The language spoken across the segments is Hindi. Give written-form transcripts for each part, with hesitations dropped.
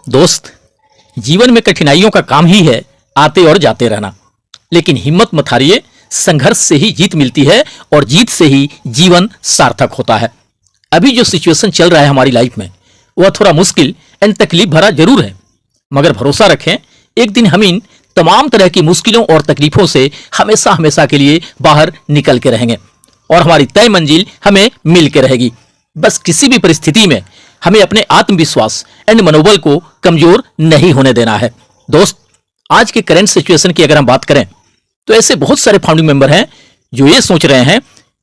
दोस्त, जीवन में कठिनाइयों का काम ही है आते और जाते रहना, लेकिन हिम्मत मत हारिए। संघर्ष से ही जीत मिलती है और जीत से ही जीवन सार्थक होता है। अभी जो सिचुएशन चल रहा है हमारी लाइफ में वह थोड़ा मुश्किल एंड तकलीफ भरा जरूर है, मगर भरोसा रखें एक दिन हम इन तमाम तरह की मुश्किलों और तकलीफों से हमेशा हमेशा के लिए बाहर निकल के रहेंगे और हमारी तय मंजिल हमें मिल के रहेगी। बस किसी भी परिस्थिति में हमें अपने आत्मविश्वास एंड मनोबल को कमजोर नहीं होने देना है। दोस्त, आज के करंट सिचुएशन की अगर हम बात करें तो ऐसे बहुत सारे फाउंडिंग मेंबर हैं जो ये सोच रहे हैं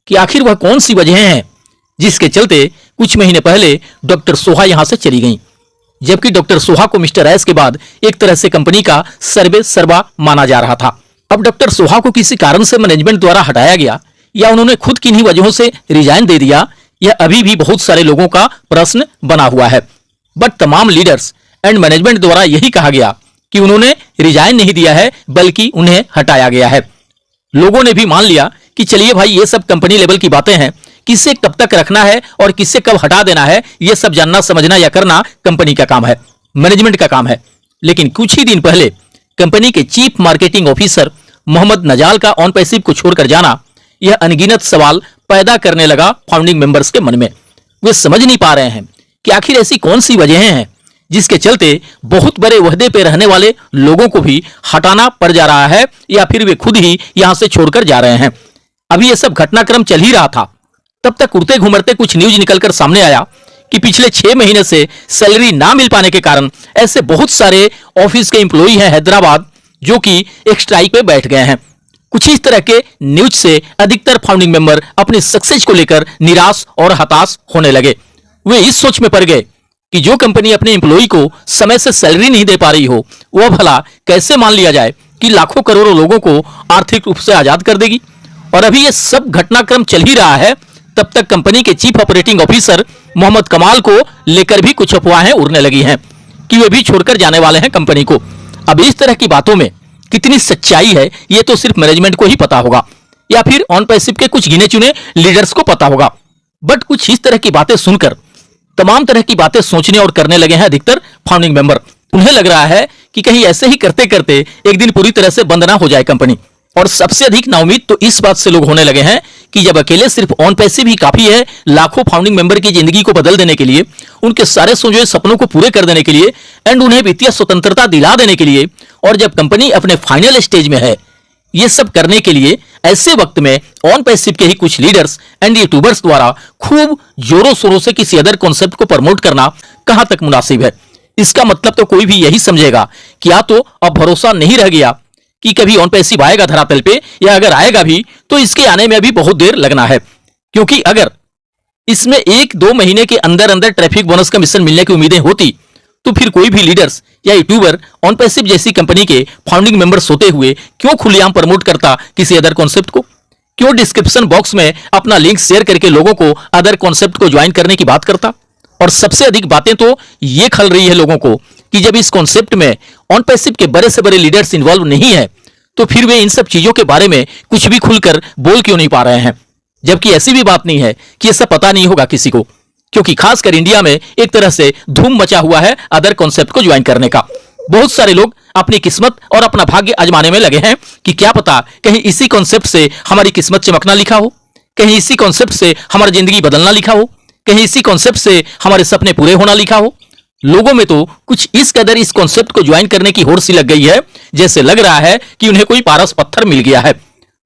कि आखिर वह कौन सी वजह है जिसके चलते कुछ महीने पहले डॉक्टर सोहा यहां से चली गईं, जबकि डॉक्टर सोहा को मिस्टर एस के बाद एक तरह से कंपनी का सर्वे सर्वा माना जा रहा था। अब डॉक्टर सोहा को किसी कारण से मैनेजमेंट द्वारा हटाया गया या उन्होंने खुद किन्हीं वजहों से रिजाइन दे दिया, यह अभी भी बहुत सारे लोगों का प्रश्न बना हुआ है। बट तमाम लीडर्स एंड मैनेजमेंट द्वारा यही कहा गया कि उन्होंने रिजाइन नहीं दिया है बल्कि उन्हें हटाया गया है। लोगों ने भी मान लिया कि चलिए भाई, ये सब कंपनी लेवल की बातें हैं, किसे कब तक रखना है और किसे कब हटा देना है ये सब जानना समझना या करना कंपनी का काम है, मैनेजमेंट का काम है। लेकिन कुछ ही दिन पहले कंपनी के चीफ मार्केटिंग ऑफिसर मोहम्मद नजाल का ऑन पैसिव को छोड़कर जाना, यह अनगिनत सवाल पैदा करने लगा फाउंडिंग मेंबर्स के मन में। वे समझ नहीं पा रहे हैं कि आखिर ऐसी कौन सी वजहें हैं जिसके चलते बहुत बड़े ओहदे पे रहने वाले लोगों को भी हटाना पड़ जा रहा है या फिर वे खुद ही यहां से छोड़कर जा रहे हैं। अभी यह सब घटनाक्रम चल ही रहा था, तब तक उड़ते घुमरते कुछ न्यूज निकलकर सामने आया कि पिछले 6 महीने से सैलरी ना मिल पाने के कारण ऐसे बहुत सारे ऑफिस के एम्प्लॉई हैं हैदराबाद जो कि एक स्ट्राइक पे बैठ गए हैं। कुछ इस तरह के न्यूज से अधिकतर फाउंडिंग मेंबर अपनी सक्सेस को लेकर निराश और हताश होने लगे। वे इस सोच में पड़ गए कि जो कंपनी अपने एम्प्लॉई को समय से सैलरी नहीं दे पा रही हो, वह भला कैसे मान लिया जाए कि लाखों करोड़ों लोगों को आर्थिक रूप से आजाद कर देगी। और अभी यह सब घटनाक्रम चल ही रहा है, तब तक कंपनी के चीफ ऑपरेटिंग ऑफिसर मोहम्मद कमाल को लेकर भी कुछ अफवाहें उड़ने लगी हैं कि वे भी छोड़कर जाने वाले हैं कंपनी को। अब इस तरह की बातों में कितनी सच्चाई है ये तो सिर्फ मैनेजमेंट को ही पता होगा या फिर ऑन पैसिव के कुछ गिने चुने लीडर्स को पता होगा। बट कुछ इस तरह की बातें सुनकर तमाम तरह की बातें सोचने और करने लगे हैं अधिकतर फाउंडिंग मेंबर। उन्हें लग रहा है कि कहीं ऐसे ही करते करते एक दिन पूरी तरह से बंद ना हो जाए कंपनी। और सबसे अधिक नाउम्मीद तो इस बात से लोग होने लगे हैं कि जब अकेले सिर्फ ऑन पैसिव ही काफी है लाखों फाउंडिंग मेंबर की जिंदगी को बदल देने के लिए, उनके सारे सोचे सपनों को पूरे कर देने के लिए एंड उन्हें वित्तीय स्वतंत्रता दिला देने के लिए, और जब कंपनी अपने फाइनल स्टेज में है ये सब करने के लिए, ऐसे वक्त में ऑन पैसिव के ही कुछ लीडर्स एंड यूट्यूबर्स द्वारा खूब जोरों शोरों से किसी अदर कॉन्सेप्ट को प्रमोट करना कहां तक मुनासिब है। इसका मतलब तो कोई भी यही समझेगा कि या तो अब भरोसा नहीं रह गया कि कभी ऑन पैसिव आएगा धरातल पे, या अगर आएगा भी तो इसके आने में अभी बहुत देर लगना है, क्योंकि अगर इसमें 1-2 महीने के अंदर अंदर ट्रैफिक बोनस का मिशन मिलने की उम्मीदें होती तो फिर कोई भी लीडर्स या यूट्यूबर ऑन पैसिव जैसी कंपनी के फाउंडिंग मेंबर्स होते हुए क्यों खुलेआम प्रमोट करता किसी अदर कॉन्सेप्ट को, क्यों डिस्क्रिप्शन बॉक्स में अपना लिंक शेयर करके लोगों को अदर कॉन्सेप्ट को ज्वाइन करने की बात करता। और सबसे अधिक बातें तो ये खल रही है लोगों को कि जब इस कॉन्सेप्ट में ऑन पैसिव के बड़े से बड़े लीडर्स इन्वॉल्व नहीं है तो फिर वे इन सब चीजों के बारे में कुछ भी खुलकर बोल क्यों नहीं पा रहे हैं, जबकि ऐसी भी बात नहीं है कि यह सब पता नहीं होगा किसी को, क्योंकि खासकर इंडिया में एक तरह से धूम मचा हुआ है अदर कॉन्सेप्ट को ज्वाइन करने का। बहुत सारे लोग अपनी किस्मत और अपना भाग्य आजमाने में लगे हैं कि क्या पता कहीं इसी कॉन्सेप्ट से हमारी किस्मत चमकना लिखा हो, कहीं इसी कॉन्सेप्ट से हमारी जिंदगी बदलना लिखा हो, कहीं इसी कॉन्सेप्ट से हमारे सपने पूरे होना लिखा हो। लोगों में तो कुछ इस कदर इस कॉन्सेप्ट को ज्वाइन करने की होड़ सी लग गई है जैसे लग रहा है कि उन्हें कोई पारस पत्थर मिल गया है,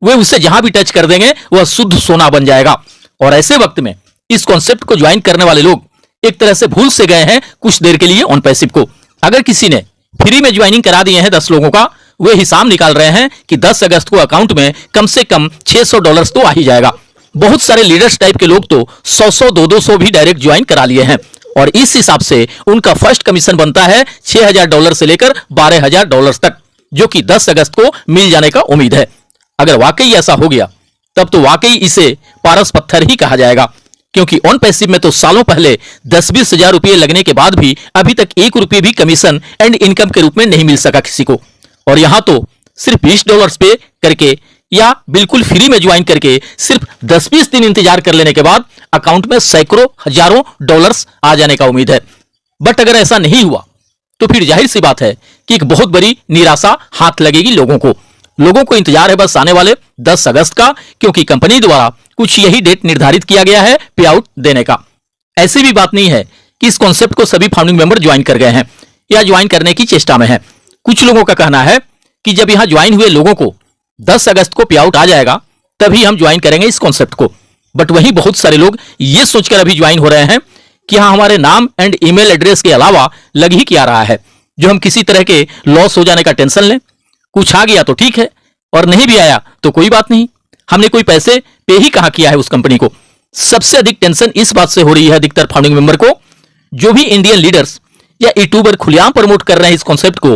वे उसे जहां भी टच कर देंगे वह शुद्ध सोना बन जाएगा। और ऐसे वक्त में इस कॉन्सेप्ट को ज्वाइन करने वाले लोग एक तरह से भूल से गए हैं कुछ देर के लिए ऑन पैसिव को। अगर किसी ने फ्री में ज्वाइनिंग करा दिए हैं 10 लोगों का, वे हिसाब निकाल रहे हैं कि 10 अगस्त को अकाउंट में कम से कम $600 तो आ ही जाएगा। बहुत सारे लीडर्स टाइप के लोग तो 100-100, 200 भी डायरेक्ट ज्वाइन करा लिए हैं और इस हिसाब से उनका फर्स्ट कमीशन बनता है $6000 से लेकर $12000 तक, जो कि 10 अगस्त को मिल जाने का उम्मीद है। अगर वाकई ऐसा हो गया तब तो वाकई इसे पारस पत्थर ही कहा जाएगा, क्योंकि ऑन पैसिव में तो सालों पहले 10-20 हजार रुपये लगने के बाद भी अभी तक 1 रुपये भी कमीशन एंड इनकम के रूप में नहीं मिल सका किसी को। और यहां तो सिर्फ $20 पे करके या बिल्कुल फ्री में ज्वाइन करके सिर्फ 10-20 दिन इंतजार कर लेने के बाद अकाउंट में सैकड़ों हजारों डॉलर्स आ जाने का उम्मीद है। बट अगर ऐसा नहीं हुआ तो फिर जाहिर सी बात है कि एक बहुत बड़ी निराशा हाथ लगेगी लोगों को इंतजार है बस आने वाले 10 अगस्त का, क्योंकि कंपनी द्वारा कुछ यही डेट निर्धारित किया गया है पे आउट देने का। ऐसी भी बात नहीं है कि इस कॉन्सेप्ट को सभी फाउंडिंग मेंबर ज्वाइन कर गए हैं या ज्वाइन करने की चेष्टा में है। कुछ लोगों का कहना है कि जब यहां ज्वाइन हुए लोगों को 10 अगस्त को पे आउट आ जाएगा तभी हम ज्वाइन करेंगे इस कॉन्सेप्ट को। बट वहीं बहुत सारे लोग ये सोचकर अभी ज्वाइन हो रहे हैं कि हाँ, हमारे नाम एंड ईमेल एड्रेस के अलावा लग ही क्या रहा है, जो हम किसी तरह के लॉस हो जाने का टेंशन लें। कुछ आ गया तो ठीक है और नहीं भी आया तो कोई बात नहीं, हमने कोई पैसे पे ही कहां किया है उस कंपनी को। सबसे अधिक टेंशन इस बात से हो रही है अधिकतर फाउंडिंग मेंबर को, जो भी इंडियन लीडर्स या यूट्यूबर खुलेआम प्रमोट कर रहे हैं इस कॉन्सेप्ट को,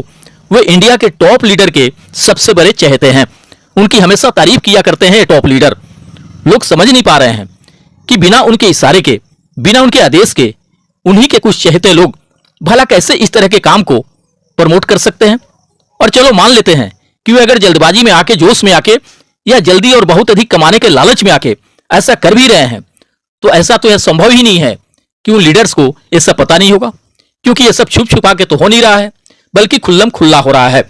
वे इंडिया के टॉप लीडर के सबसे बड़े चहेते हैं। उनकी हमेशा तारीफ किया करते हैं टॉप लीडर। लोग समझ नहीं पा रहे हैं कि बिना उनके इशारे के, बिना उनके आदेश के, उन्हीं के कुछ चहेते लोग भला कैसे इस तरह के काम को प्रमोट कर सकते हैं। और चलो मान लेते हैं कि वे अगर जल्दबाजी में आके, जोश में आके या जल्दी और बहुत अधिक कमाने के लालच में आके ऐसा कर भी रहे हैं, तो ऐसा तो यह संभव ही नहीं है कि उन लीडर्स को यह सब पता नहीं होगा, क्योंकि यह सब छुप छुपा के तो हो नहीं रहा है बल्कि खुल्लम खुल्ला हो रहा है।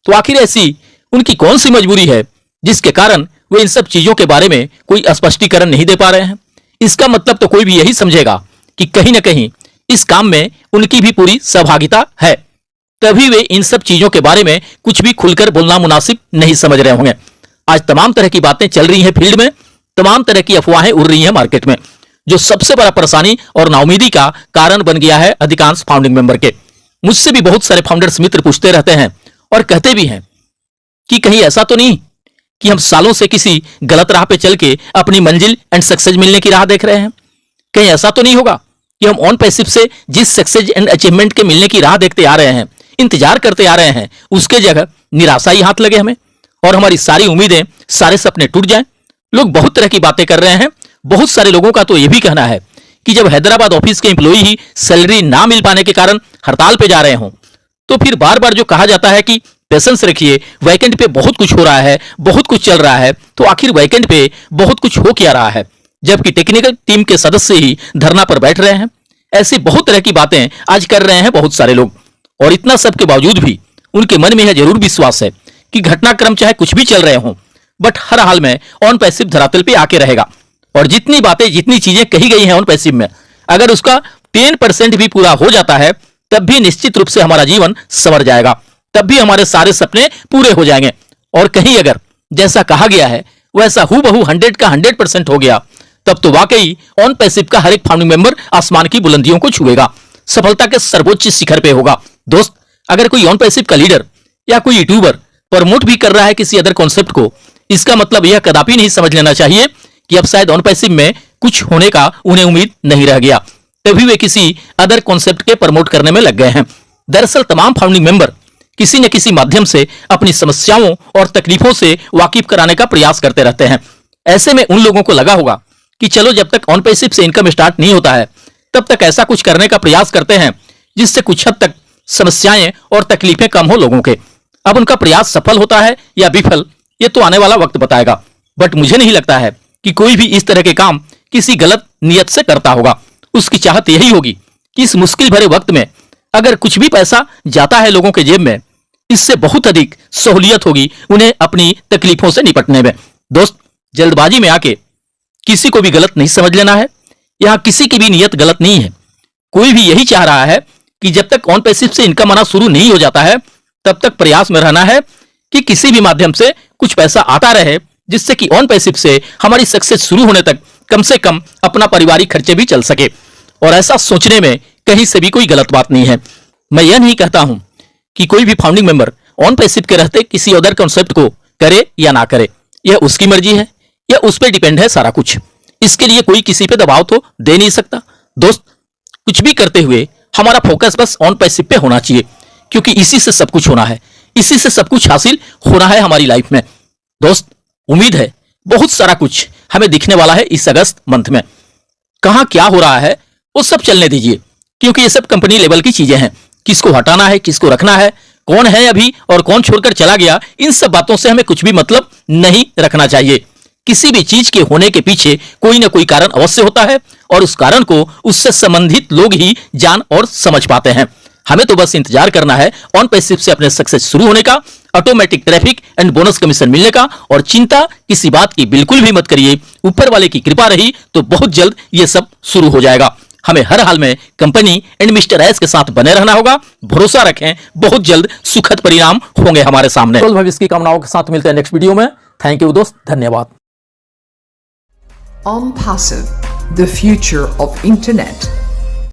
तो आखिर ऐसी उनकी कौन सी मजबूरी है जिसके कारण वे इन सब चीजों के बारे में कोई स्पष्टीकरण नहीं दे पा रहे हैं। इसका मतलब तो कोई भी यही समझेगा कि कहीं ना कहीं इस काम में उनकी भी पूरी सहभागिता है, तभी वे इन सब चीजों के बारे में कुछ भी खुलकर बोलना मुनासिब नहीं समझ रहे होंगे। आज तमाम तरह की बातें चल रही हैं फील्ड में, तमाम तरह की अफवाहें उड़ रही हैं मार्केट में, जो सबसे बड़ा परेशानी और नाउमीदी का कारण बन गया है अधिकांश फाउंडिंग मेंबर के। मुझसे भी बहुत सारे फाउंडर्स मित्र पूछते रहते हैं और कहते भी हैं कि कहीं ऐसा तो नहीं कि हम सालों से किसी गलत राह पे चल के अपनी मंजिल एंड सक्सेस मिलने की राह देख रहे हैं। कहीं ऐसा तो नहीं होगा कि हम ऑन पैसिव से जिस सक्सेस एंड अचीवमेंट के मिलने की राह देखते आ रहे हैं, इंतजार करते आ रहे हैं, उसके जगह निराशा ही हाथ लगे हमें और हमारी सारी उम्मीदें, सारे सपने टूट जाएं। लोग बहुत तरह की बातें कर रहे हैं। बहुत सारे लोगों का तो यह भी कहना है कि जब हैदराबाद ऑफिस के एम्प्लॉई ही सैलरी ना मिल पाने के कारण हड़ताल पे जा रहे हों, तो फिर बार बार जो कहा जाता है कि पेशेंस रखिए, वैकेंट पे बहुत कुछ हो रहा है, बहुत कुछ चल रहा है, तो आखिर वैकेंट पे बहुत कुछ हो क्या रहा है, जबकि टेक्निकल टीम के सदस्य ही धरना पर बैठ रहे हैं। ऐसी बहुत तरह की बातें आज कर रहे हैं बहुत सारे लोग। और इतना सब के बावजूद भी उनके मन में यह जरूर विश्वास है कि घटनाक्रम चाहे कुछ भी चल रहे हों, बट हर हाल में ऑन पैसिव धरातल पे आके रहेगा। और जितनी बातें, जितनी चीजें कही गई हैं ऑन पैसिव में, अगर उसका 10% भी पूरा हो जाता है तब भी निश्चित रूप से हमारा जीवन संवर जाएगा, तब भी हमारे सारे सपने पूरे हो जाएंगे। और कहीं अगर जैसा कहा गया है वैसा हूबहू 100 का 100% हो गया, तब तो वाकई ऑन पैसिव का हर एक फाउंडिंग मेंबर आसमान की बुलंदियों को छुएगा, सफलता के सर्वोच्च शिखर पे होगा। दोस्त, अगर कोई ऑन पैसिव का लीडर या कोई यूट्यूबर प्रमोट भी कर रहा है किसी अदर कॉन्सेप्ट को, इसका मतलब यह कदापि नहीं समझ लेना चाहिए कि अब शायद ऑन पैसिव में कुछ होने का उन्हें उम्मीद नहीं रह गया, तभी वे किसी अदर कॉन्सेप्ट के प्रमोट करने में लग गए हैं। दरअसल तमाम फाउंडिंग मेंबर किसी न किसी माध्यम से अपनी समस्याओं और तकलीफों से वाकिफ कराने का प्रयास करते रहते हैं। ऐसे में उन लोगों को लगा होगा कि चलो जब तक ऑन पैसिव से इनकम स्टार्ट नहीं होता है तब तक ऐसा कुछ करने का प्रयास करते हैं जिससे कुछ हद तक समस्याएं और तकलीफें कम हो लोगों के। अब उनका प्रयास सफल होता है या विफल, ये तो आने वाला वक्त बताएगा। बट मुझे नहीं लगता है कि कोई भी इस तरह के काम किसी गलत नियत से करता होगा। उसकी चाहत यही होगी कि इस मुश्किल भरे वक्त में अगर कुछ भी पैसा जाता है लोगों के जेब में, इससे बहुत अधिक सहूलियत होगी उन्हें अपनी तकलीफों से निपटने में। दोस्त, जल्दबाजी में आके किसी को भी गलत नहीं समझ लेना है। यहां किसी की भी नियत गलत नहीं है। कोई भी यही चाह रहा है कि जब तक ऑन पैसिव से इनकम आना शुरू नहीं हो जाता है तब तक प्रयास में रहना है कि किसी भी माध्यम से कुछ पैसा आता रहे, जिससे कि ऑन पैसिव से हमारी सक्सेस शुरू होने तक कम से कम अपना पारिवारिक खर्चे भी चल सके। और ऐसा सोचने में कहीं से भी कोई गलत बात नहीं है। मैं यह नहीं कहता हूं कि कोई भी फाउंडिंग मेंबर ऑन पैसिव के रहते किसी अदर कॉन्सेप्ट को करे या ना करे, यह उसकी मर्जी है, यह उस पर डिपेंड है सारा कुछ। इसके लिए कोई किसी पे दबाव तो दे नहीं सकता। दोस्त, कुछ भी करते हुए हमारा फोकस बस ऑन पैसिव पे होना चाहिए, क्योंकि इसी से सब कुछ होना है, इसी से सब कुछ हासिल होना है हमारी लाइफ में। दोस्त, उम्मीद है बहुत सारा कुछ हमें दिखने वाला है इस अगस्त मंथ में। कहां क्या हो रहा है वो सब चलने दीजिए, क्योंकि ये सब कंपनी लेवल की चीजें हैं। किसको हटाना है, किसको रखना है, कौन है अभी और कौन छोड़कर चला गया, इन सब बातों से हमें कुछ भी मतलब नहीं रखना चाहिए। किसी भी चीज के होने के पीछे कोई ना कोई कारण अवश्य होता है और उस कारण को उससे संबंधित लोग ही जान और समझ पाते हैं। हमें तो बस इंतजार करना है ऑन पैसिव से अपने सक्सेस शुरू होने का, automatic traffic and bonus commission मिलने का। और चिंता किसी बात की बिल्कुल भी मत करिए, ऊपर वाले की कृपा रही तो बहुत जल्द ये सब शुरू हो जाएगा। हमें हर हाल में कंपनी एंड मिस्टर एस के साथ बने रहना होगा। भरोसा रखें, बहुत जल्द सुखद परिणाम होंगे हमारे सामने। भविष्य की कामनाओं के साथ मिलते हैं नेक्स्ट वीडियो में। थैंक यू दोस्त, धन्यवाद। OnPassive, the future of internet.